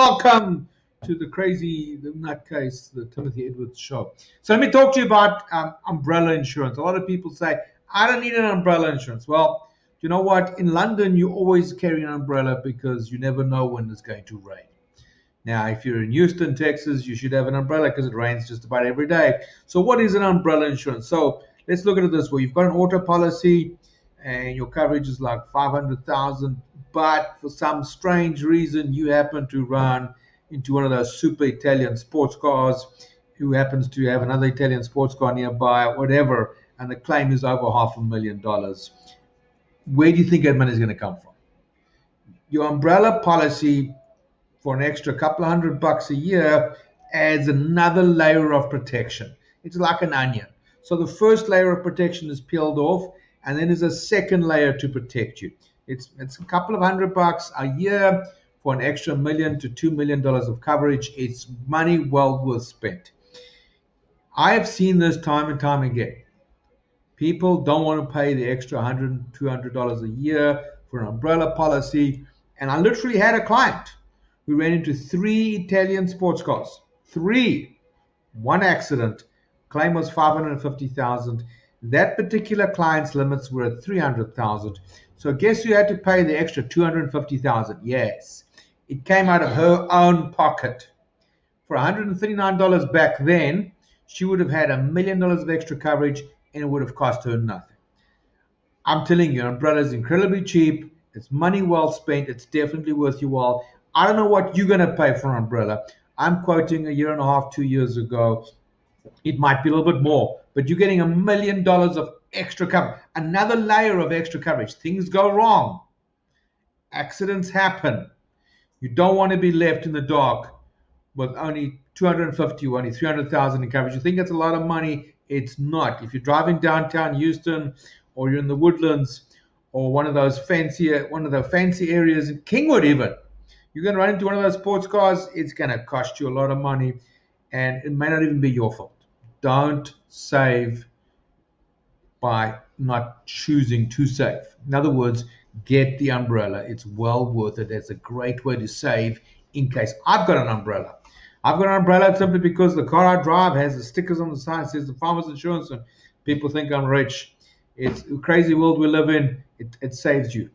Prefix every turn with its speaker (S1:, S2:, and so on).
S1: welcome to the nutcase, the Timothy Edwards show. So let me talk to you about umbrella insurance. A lot of people say, I don't need an umbrella insurance. Well, you know what? In London, you always carry an umbrella because you never know when it's going to rain. Now, if you're in Houston, Texas, you should have an umbrella because it rains just about every day. So what is an umbrella insurance? So let's look at it this way. You've got an auto policy and your coverage is like 500,000, but for some strange reason you happen to run into one of those super Italian sports cars who happens to have another Italian sports car nearby, whatever, and the claim is over $500,000. Where do you think that money is going to come from? Your umbrella policy for an extra couple of $100 a year adds another layer of protection. It's like an onion. So the first layer of protection is peeled off, and then there's a second layer to protect you. It's a couple of $100 a year for an extra $1 million to $2 million of coverage. It's money well worth spent. I have seen this time and time again. People don't want to pay the extra $100, $200 a year for an umbrella policy. And I literally had a client who ran into 3 Italian sports cars. 3. One accident. Claim was $550,000. That particular client's limits were at $300,000. So guess who had to pay the extra $250,000? Yes, it came out of her own pocket. For $139 back then, she would have had $1 million of extra coverage, and it would have cost her nothing. I'm telling you, umbrella is incredibly cheap. It's money well spent. It's definitely worth your while. I don't know what you're going to pay for an umbrella. I'm quoting a year and a half, 2 years ago. It might be a little bit more, but you're getting $1 million of extra coverage, another layer of extra coverage. Things go wrong. Accidents happen. You don't want to be left in the dark with only 250 or only 300,000 in coverage. You think it's a lot of money. It's not. If you're driving downtown Houston or you're in the Woodlands or one of the fancy areas in Kingwood even, you're going to run into one of those sports cars. It's going to cost you a lot of money, and it may not even be your fault. Don't save by not choosing to save. In other words, get the umbrella. It's well worth it. It's a great way to save in case. I've got an umbrella. I've got an umbrella simply because the car I drive has the stickers on the side that says the farmer's insurance, and people think I'm rich. It's a crazy world we live in. It saves you.